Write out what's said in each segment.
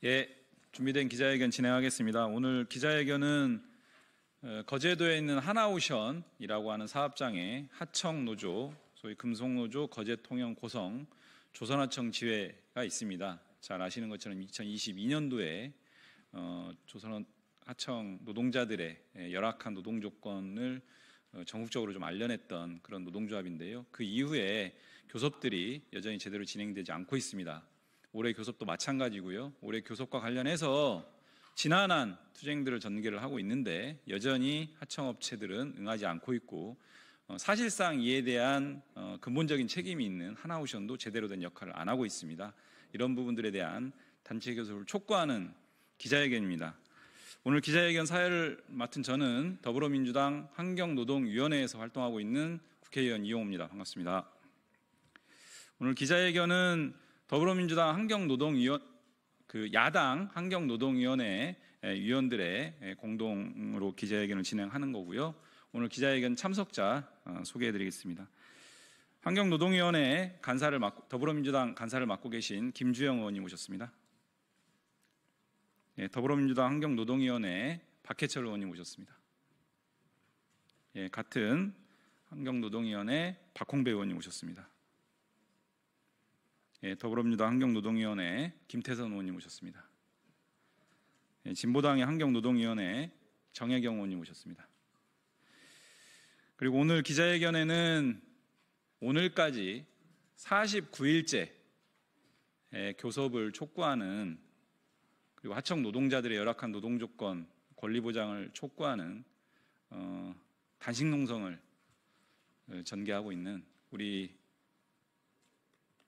예, 준비된 기자회견 진행하겠습니다. 오늘 기자회견은 거제도에 있는 하나오션이라고 하는 사업장에 하청노조, 소위 금속노조, 거제통영고성, 조선하청 지회가 있습니다. 잘 아시는 것처럼 2022년도에 조선하청 노동자들의 열악한 노동 조건을 전국적으로 좀 알려냈던 그런 노동조합인데요. 그 이후에 교섭들이 여전히 제대로 진행되지 않고 있습니다. 올해 교섭도 마찬가지고요. 올해 교섭과 관련해서 지난한 투쟁들을 전개를 하고 있는데 여전히 하청업체들은 응하지 않고 있고 사실상 이에 대한 근본적인 책임이 있는 하나오션도 제대로 된 역할을 안 하고 있습니다. 이런 부분들에 대한 단체 교섭을 촉구하는 기자회견입니다. 오늘 기자회견 사회를 맡은 저는 더불어민주당 환경노동위원회에서 활동하고 있는 국회의원 이용호입니다. 반갑습니다. 오늘 기자회견은 더불어민주당 야당 환경노동위원회 위원들의 공동으로 기자회견을 진행하는 거고요. 오늘 기자회견 참석자 소개해드리겠습니다. 환경노동위원회 더불어민주당 간사를 맡고 계신 김주영 의원님 오셨습니다. 더불어민주당 환경노동위원회 박해철 의원님 오셨습니다. 같은 환경노동위원회 박홍배 의원님 오셨습니다. 더불어민주당 환경노동위원회 김태선 의원님 오셨습니다. 진보당의 환경노동위원회 정혜경 의원님 오셨습니다. 그리고 오늘 기자회견에는 오늘까지 49일째 교섭을 촉구하는, 그리고 하청 노동자들의 열악한 노동 조건, 권리 보장을 촉구하는 단식 농성을 전개하고 있는 우리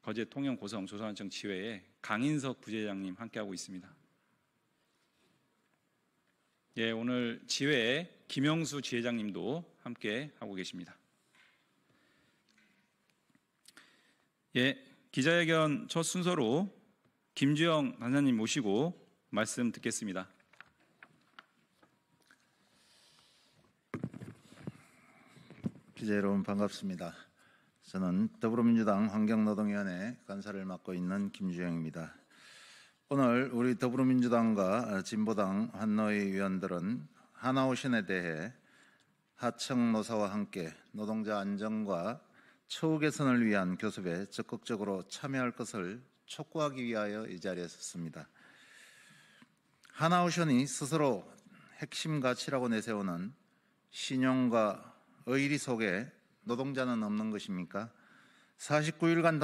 거제 통영 고성 조선하청 지회의 강인석 부지회장님 함께하고 있습니다. 오늘 지회에 김영수 지회장님도 함께 하고 계십니다. 기자회견 첫 순서로 김주영 간사님 모시고 말씀 듣겠습니다. 기자 여러분 반갑습니다. 저는 더불어민주당 환경노동위원회 간사를 맡고 있는 김주영입니다. 오늘 우리 더불어민주당과 진보당 환노위 위원들은 하나오션에 대해 하청노사와 함께 노동자 안전과 처우 개선을 위한 교섭에 적극적으로 참여할 것을 촉구하기 위하여 이 자리에 섰습니다. 하나오션이 스스로 핵심 가치라고 내세우는 신용과 의리 속에 노동자는 없는 것입니까? 49일간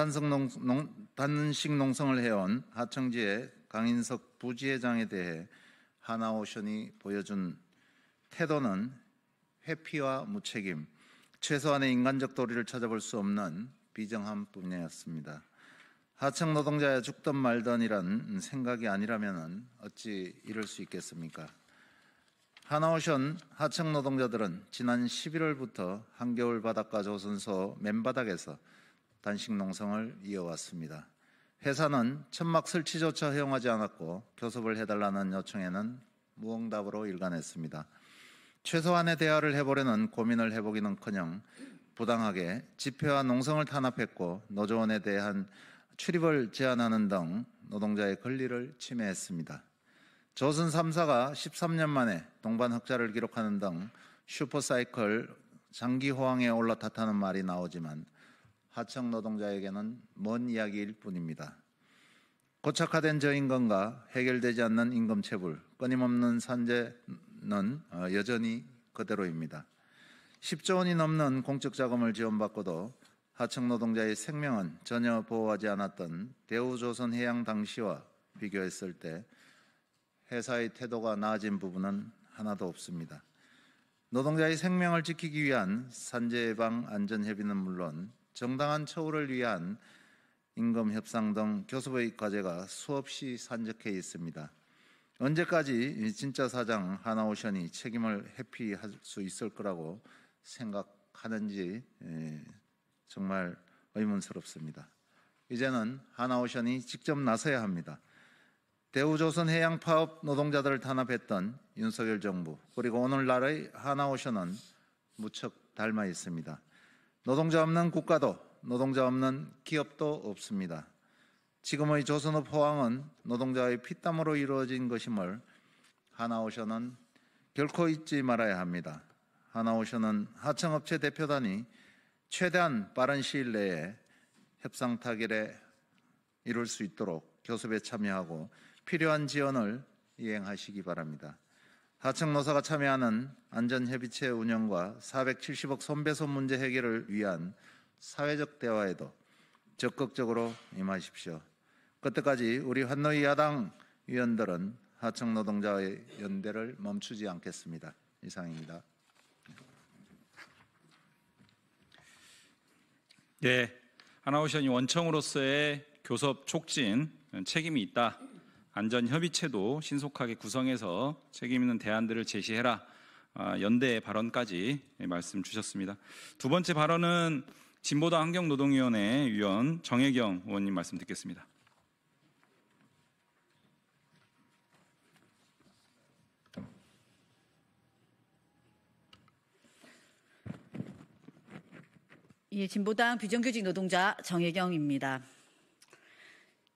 단식 농성을 해온 하청지의 강인석 부지회장에 대해 하나오션이 보여준 태도는 회피와 무책임, 최소한의 인간적 도리를 찾아볼 수 없는 비정함 뿐이었습니다. 하청 노동자야 죽든 말든이란 생각이 아니라면 어찌 이럴 수 있겠습니까? 하나오션 하청 노동자들은 지난 11월부터 한겨울 바닷가 조선소 맨바닥에서 단식 농성을 이어왔습니다. 회사는 천막 설치조차 허용하지 않았고 교섭을 해달라는 요청에는 무응답으로 일관했습니다. 최소한의 대화를 해보려는 고민을 해보기는커녕 부당하게 집회와 농성을 탄압했고 노조원에 대한 출입을 제한하는 등 노동자의 권리를 침해했습니다. 조선 3사가 13년 만에 동반 흑자를 기록하는 등 슈퍼사이클 장기 호황에 올라탔다는 말이 나오지만 하청 노동자에게는 먼 이야기일 뿐입니다. 고착화된 저임금과 해결되지 않는 임금체불, 끊임없는 산재는 여전히 그대로입니다. 10조 원이 넘는 공적 자금을 지원받고도 하청 노동자의 생명은 전혀 보호하지 않았던 대우조선해양 당시와 비교했을 때 회사의 태도가 나아진 부분은 하나도 없습니다. 노동자의 생명을 지키기 위한 산재 예방 안전협의는 물론 정당한 처우를 위한 임금 협상 등 교섭의 과제가 수없이 산적해 있습니다. 언제까지 진짜 사장 하나오션이 책임을 회피할 수 있을 거라고 생각하는지 정말 의문스럽습니다. 이제는 하나오션이 직접 나서야 합니다. 대우조선해양파업 노동자들을 탄압했던 윤석열 정부, 그리고 오늘날의 하나오션은 무척 닮아 있습니다. 노동자 없는 국가도, 노동자 없는 기업도 없습니다. 지금의 조선업 호황은 노동자의 피땀으로 이루어진 것임을 하나오션은 결코 잊지 말아야 합니다. 하나오션은 하청업체 대표단이 최대한 빠른 시일 내에 협상 타결에 이룰 수 있도록 교섭에 참여하고 필요한 지원을 이행하시기 바랍니다. 하청노사가 참여하는 안전협의체 운영과 470억 손배소 문제 해결을 위한 사회적 대화에도 적극적으로 임하십시오. 그때까지 우리 환노위 야당 위원들은 하청노동자의 연대를 멈추지 않겠습니다. 이상입니다. 네, 하나오션이 원청으로서의 교섭 촉진 책임이 있다. 안전협의체도 신속하게 구성해서 책임 있는 대안들을 제시해라. 연대 발언까지 말씀 주셨습니다. 두 번째 발언은 진보당 환경노동위원회 위원 정혜경 의원님 말씀 듣겠습니다. 예, 진보당 비정규직 노동자 정혜경입니다.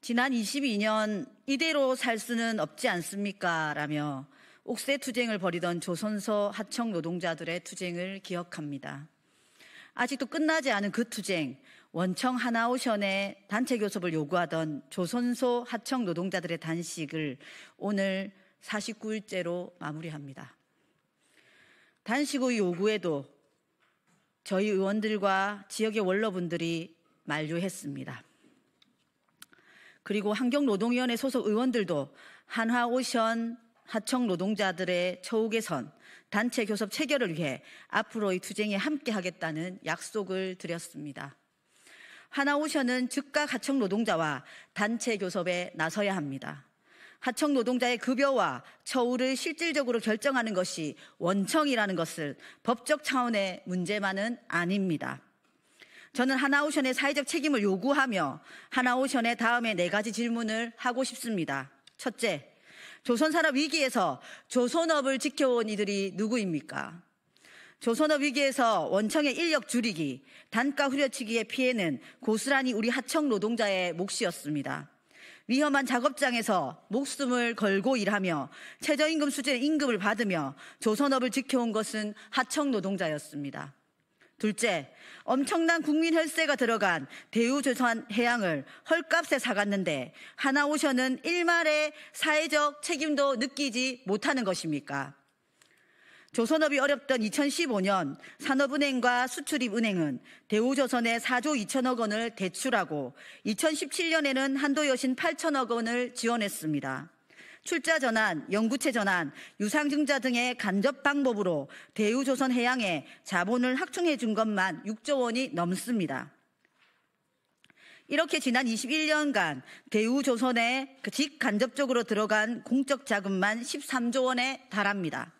지난 22년 이대로 살 수는 없지 않습니까? 라며 옥새 투쟁을 벌이던 조선소 하청 노동자들의 투쟁을 기억합니다. 아직도 끝나지 않은 그 투쟁, 원청 하나오션의 단체 교섭을 요구하던 조선소 하청 노동자들의 단식을 오늘 49일째로 마무리합니다. 단식 후 요구에도 저희 의원들과 지역의 원로분들이 만류했습니다. 그리고 환경노동위원회 소속 의원들도 한화오션 하청 노동자들의 처우 개선, 단체 교섭 체결을 위해 앞으로의 투쟁에 함께하겠다는 약속을 드렸습니다. 한화오션은 즉각 하청 노동자와 단체 교섭에 나서야 합니다. 하청 노동자의 급여와 처우를 실질적으로 결정하는 것이 원청이라는 것을 법적 차원의 문제만은 아닙니다. 저는 하나오션의 사회적 책임을 요구하며 하나오션의 다음에 4가지 질문을 하고 싶습니다. 첫째, 조선산업 위기에서 조선업을 지켜온 이들이 누구입니까? 조선업 위기에서 원청의 인력 줄이기, 단가 후려치기의 피해는 고스란히 우리 하청 노동자의 몫이었습니다. 위험한 작업장에서 목숨을 걸고 일하며 최저임금 수준의 임금을 받으며 조선업을 지켜온 것은 하청 노동자였습니다. 둘째, 엄청난 국민 혈세가 들어간 대우조선해양을 헐값에 사갔는데 하나오션은 일말의 사회적 책임도 느끼지 못하는 것입니까? 조선업이 어렵던 2015년 산업은행과 수출입은행은 대우조선에 4조 2천억 원을 대출하고 2017년에는 한도여신 8천억 원을 지원했습니다. 출자 전환, 영구채 전환, 유상증자 등의 간접 방법으로 대우조선해양에 자본을 확충해 준 것만 6조 원이 넘습니다. 이렇게 지난 21년간 대우조선에 직간접적으로 들어간 공적 자금만 13조 원에 달합니다.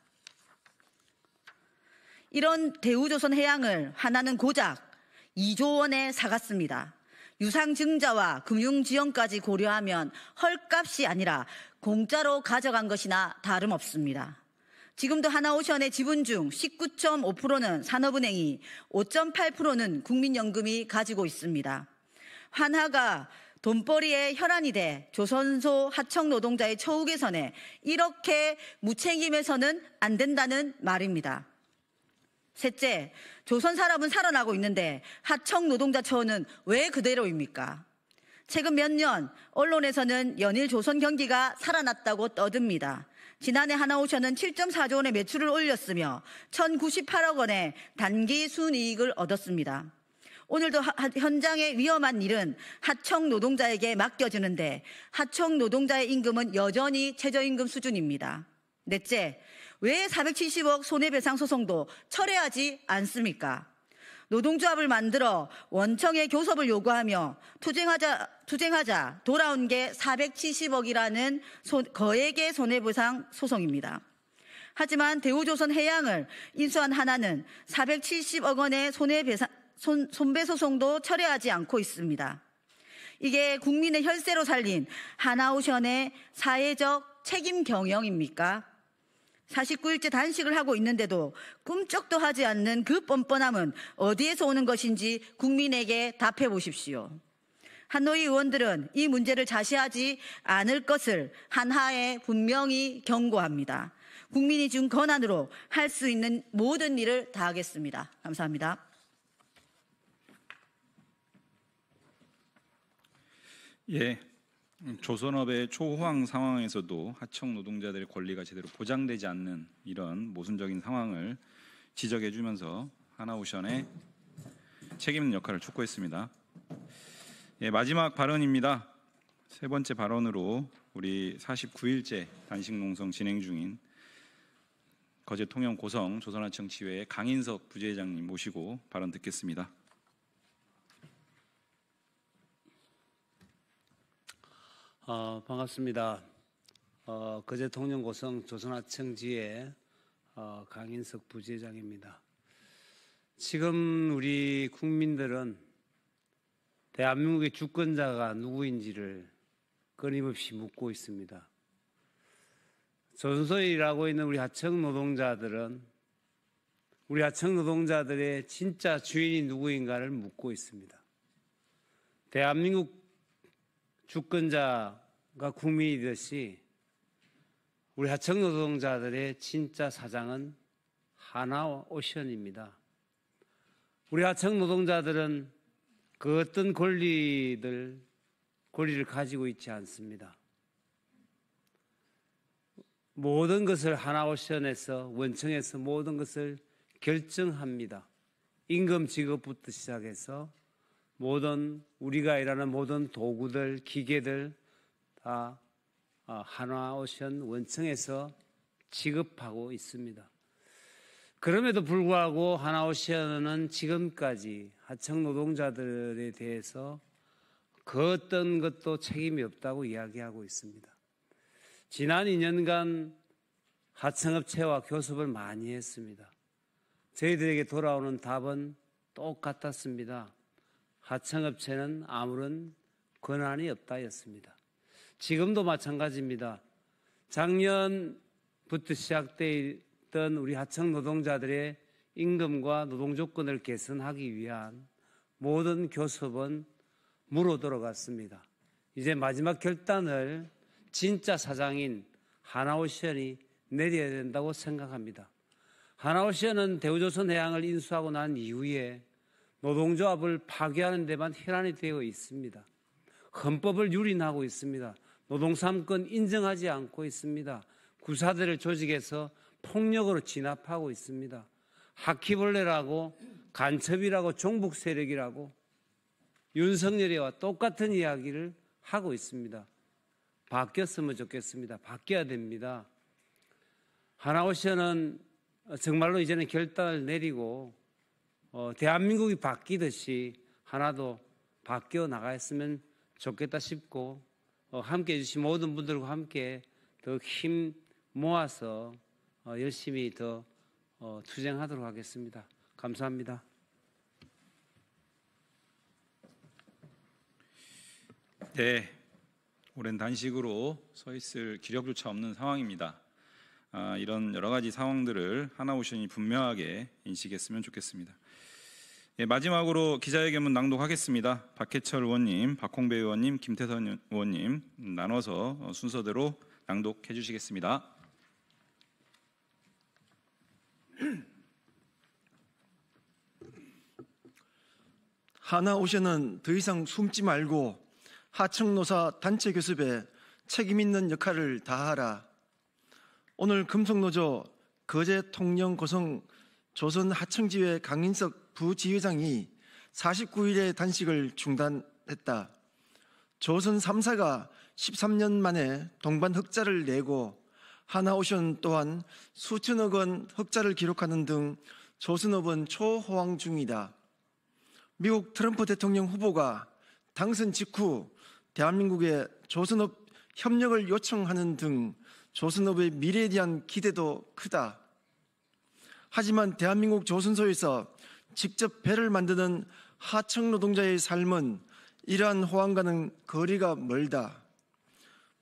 이런 대우조선해양을 하나는 고작 2조 원에 사갔습니다. 유상증자와 금융지원까지 고려하면 헐값이 아니라 공짜로 가져간 것이나 다름없습니다. 지금도 하나오션의 지분 중 19.5%는 산업은행이, 5.8%는 국민연금이 가지고 있습니다. 한화가 돈벌이의 혈안이 돼 조선소 하청 노동자의 처우 개선에 이렇게 무책임해서는 안 된다는 말입니다. 셋째, 조선산업은 살아나고 있는데 하청 노동자 처우는 왜 그대로입니까? 최근 몇 년 언론에서는 연일 조선 경기가 살아났다고 떠듭니다. 지난해 하나오션은 7.4조 원의 매출을 올렸으며 1,098억 원의 단기 순이익을 얻었습니다. 오늘도 현장의 위험한 일은 하청 노동자에게 맡겨지는데 하청 노동자의 임금은 여전히 최저임금 수준입니다. 넷째, 왜 470억 손해배상 소송도 철회하지 않습니까? 노동조합을 만들어 원청의 교섭을 요구하며 투쟁하자 돌아온 게 470억이라는 거액의 손해배상 소송입니다. 하지만 대우조선해양을 인수한 하나는 470억 원의 손배소송도 철회하지 않고 있습니다. 이게 국민의 혈세로 살린 하나오션의 사회적 책임 경영입니까? 49일째 단식을 하고 있는데도 꿈쩍도 하지 않는 그 뻔뻔함은 어디에서 오는 것인지 국민에게 답해 보십시오. 한노위 의원들은 이 문제를 자시하지 않을 것을 한하에 분명히 경고합니다. 국민이 준 권한으로 할 수 있는 모든 일을 다하겠습니다. 감사합니다. 예, 조선업의 초호황 상황에서도 하청 노동자들의 권리가 제대로 보장되지 않는 이런 모순적인 상황을 지적해 주면서 하나오션의 책임 있는 역할을 촉구했습니다. 예, 마지막 발언입니다. 세 번째 발언으로 우리 49일째 단식 농성 진행 중인 거제 통영 고성 조선하청 지회의 강인석 부지회장님 모시고 발언 듣겠습니다. 반갑습니다. 거제 통영 고성 조선하청 지회 강인석 부지회장입니다. 지금 우리 국민들은 대한민국의 주권자가 누구인지를 끊임없이 묻고 있습니다. 조선소에 일하고 있는 우리 하청 노동자들은 우리 하청 노동자들의 진짜 주인이 누구인가를 묻고 있습니다. 대한민국 주권자가 국민이듯이 우리 하청 노동자들의 진짜 사장은 하나오션입니다. 우리 하청 노동자들은 그 어떤 권리를 가지고 있지 않습니다. 모든 것을 하나오션에서 원청에서 모든 것을 결정합니다. 임금 지급부터 시작해서 모든 우리가 일하는 모든 도구들, 기계들 다 하나오션 원청에서 지급하고 있습니다. 그럼에도 불구하고 하나오션은 지금까지 하청 노동자들에 대해서 그 어떤 것도 책임이 없다고 이야기하고 있습니다. 지난 2년간 하청업체와 교섭을 많이 했습니다. 저희들에게 돌아오는 답은 똑같았습니다. 하청업체는 아무런 권한이 없다였습니다. 지금도 마찬가지입니다. 작년부터 시작되었던 우리 하청 노동자들의 임금과 노동조건을 개선하기 위한 모든 교섭은 무로 돌아갔습니다. 이제 마지막 결단을 진짜 사장인 하나오션이 내려야 된다고 생각합니다. 하나오션은 대우조선해양을 인수하고 난 이후에 노동조합을 파괴하는 데만 혈안이 되어 있습니다. 헌법을 유린하고 있습니다. 노동삼권 인정하지 않고 있습니다. 구사들을 조직해서 폭력으로 진압하고 있습니다. 하키벌레라고 간첩이라고 종북 세력이라고 윤석열이와 똑같은 이야기를 하고 있습니다. 바뀌었으면 좋겠습니다. 바뀌어야 됩니다. 하나오션은 정말로 이제는 결단을 내리고 대한민국이 바뀌듯이 하나도 바뀌어 나갔으면 좋겠다 싶고 함께해 주신 모든 분들과 함께 더 힘 모아서 열심히 더 투쟁하도록 하겠습니다. 감사합니다. 네, 오랜 단식으로 서 있을 기력조차 없는 상황입니다. 이런 여러 가지 상황들을 하나오션이 분명하게 인식했으면 좋겠습니다. 예, 마지막으로 기자회견문 낭독하겠습니다. 박해철 의원님, 박홍배 의원님, 김태선 의원님 나눠서 순서대로 낭독해 주시겠습니다. 하나오션은 더 이상 숨지 말고 하청노사 단체 교섭에 책임 있는 역할을 다하라. 오늘 금속노조 거제 통영 고성 조선 하청지회 강인석 부지회장이 49일의 단식을 중단했다. 조선 3사가 13년 만에 동반 흑자를 내고 하나오션 또한 수천억 원 흑자를 기록하는 등 조선업은 초호황 중이다. 미국 트럼프 대통령 후보가 당선 직후 대한민국의 조선업 협력을 요청하는 등 조선업의 미래에 대한 기대도 크다. 하지만 대한민국 조선소에서 직접 배를 만드는 하청 노동자의 삶은 이러한 호황과는 거리가 멀다.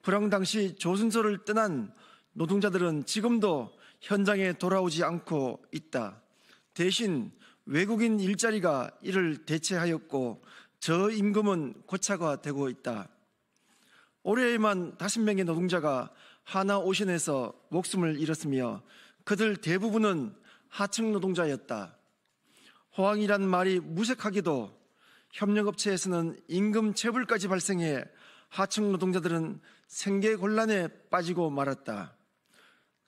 불황 당시 조선소를 떠난 노동자들은 지금도 현장에 돌아오지 않고 있다. 대신 외국인 일자리가 이를 대체하였고 저임금은 고착화 되고 있다. 올해에만 5명의 노동자가 하나오션에서 목숨을 잃었으며 그들 대부분은 하청 노동자였다. 호황이란 말이 무색하게도 협력업체에서는 임금 체불까지 발생해 하청 노동자들은 생계 곤란에 빠지고 말았다.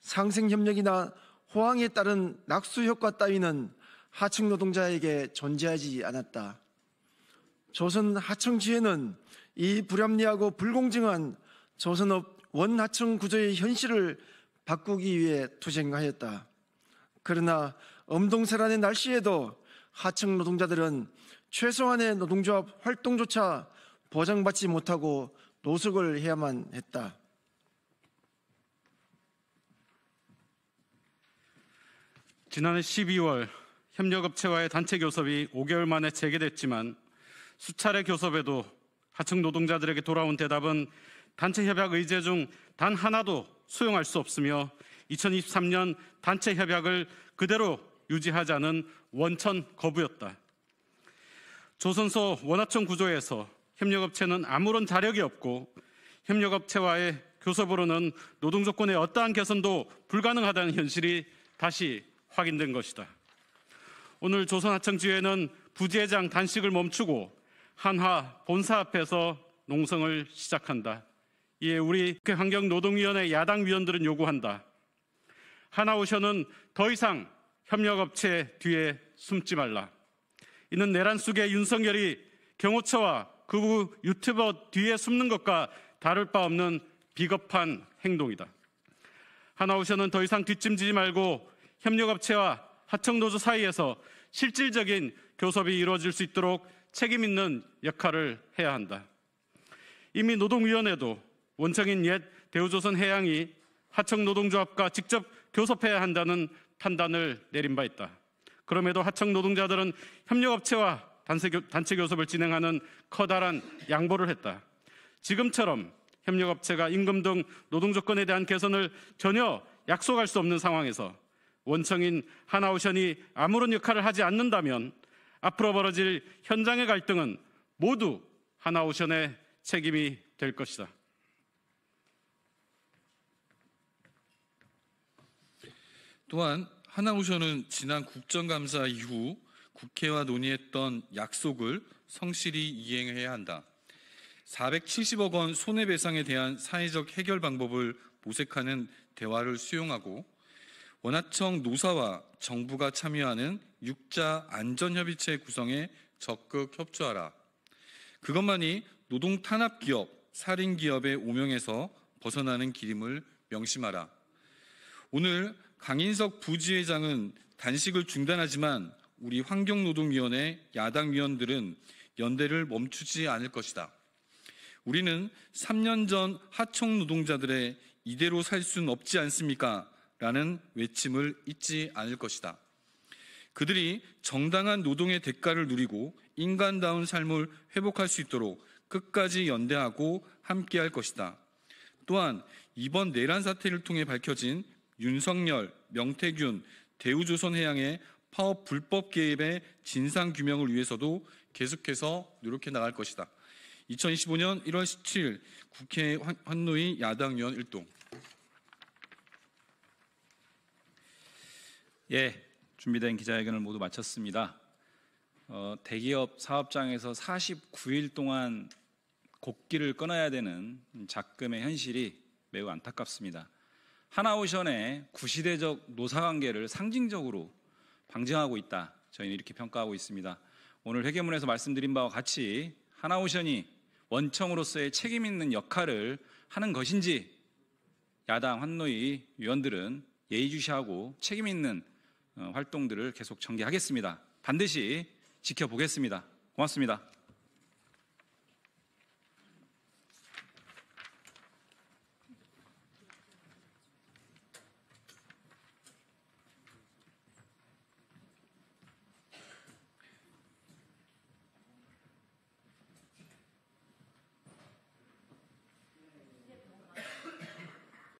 상생협력이나 호황에 따른 낙수효과 따위는 하청 노동자에게 존재하지 않았다. 조선 하청지회는 이 불합리하고 불공정한 조선업 원하청 구조의 현실을 바꾸기 위해 투쟁하였다. 그러나 엄동설한의 날씨에도 하청 노동자들은 최소한의 노동조합 활동조차 보장받지 못하고 노숙을 해야만 했다. 지난해 12월 협력업체와의 단체 교섭이 5개월 만에 재개됐지만 수차례 교섭에도 하청 노동자들에게 돌아온 대답은 단체 협약 의제 중 단 하나도 수용할 수 없으며 2023년 단체 협약을 그대로 유지하자는 원천 거부였다. 조선소 원하청 구조에서 협력업체는 아무런 자력이 없고 협력업체와의 교섭으로는 노동조건의 어떠한 개선도 불가능하다는 현실이 다시 확인된 것이다. 오늘 조선하청지회는 부지회장 단식을 멈추고 한화 본사 앞에서 농성을 시작한다. 이에 우리 환경노동위원회 야당 위원들은 요구한다. 하나오션은 더 이상 협력업체 뒤에 숨지 말라. 이는 내란 속의 윤석열이 경호처와 그 유튜버 뒤에 숨는 것과 다를 바 없는 비겁한 행동이다. 하나오션은 더 이상 뒷짐지지 말고 협력업체와 하청노조 사이에서 실질적인 교섭이 이루어질 수 있도록 책임 있는 역할을 해야 한다. 이미 노동위원회도 원청인 옛 대우조선 해양이 하청노동조합과 직접 교섭해야 한다는 판단을 내린 바 있다. 그럼에도 하청노동자들은 협력업체와 단체 교섭을 진행하는 커다란 양보를 했다. 지금처럼 협력업체가 임금 등 노동조건에 대한 개선을 전혀 약속할 수 없는 상황에서 원청인 하나오션이 아무런 역할을 하지 않는다면 앞으로 벌어질 현장의 갈등은 모두 하나오션의 책임이 될 것이다. 또한 하나오션은 지난 국정감사 이후 국회와 논의했던 약속을 성실히 이행해야 한다. 470억 원 손해배상에 대한 사회적 해결 방법을 모색하는 대화를 수용하고 원하청 노사와 정부가 참여하는 육자 안전협의체 구성에 적극 협조하라. 그것만이 노동 탄압 기업, 살인 기업의 오명에서 벗어나는 길임을 명심하라. 오늘 강인석 부지회장은 단식을 중단하지만 우리 환경노동위원회 야당 위원들은 연대를 멈추지 않을 것이다. 우리는 3년 전 하청 노동자들의 이대로 살 수는 없지 않습니까? 라는 외침을 잊지 않을 것이다. 그들이 정당한 노동의 대가를 누리고 인간다운 삶을 회복할 수 있도록 끝까지 연대하고 함께할 것이다. 또한 이번 내란 사태를 통해 밝혀진 윤석열, 명태균, 대우조선해양의 파업 불법 개입의 진상규명을 위해서도 계속해서 노력해 나갈 것이다. 2025년 1월 17일 국회 환노위 야당위원 1동. 예, 준비된 기자회견을 모두 마쳤습니다. 대기업 사업장에서 49일 동안 곡기를 끊어야 되는 작금의 현실이 매우 안타깝습니다. 하나오션의 구시대적 노사관계를 상징적으로 방증하고 있다. 저희는 이렇게 평가하고 있습니다. 오늘 회계문에서 말씀드린 바와 같이 하나오션이 원청으로서의 책임 있는 역할을 하는 것인지 야당 환노위 위원들은 예의주시하고 책임 있는 활동들을 계속 전개하겠습니다. 반드시 지켜보겠습니다. 고맙습니다.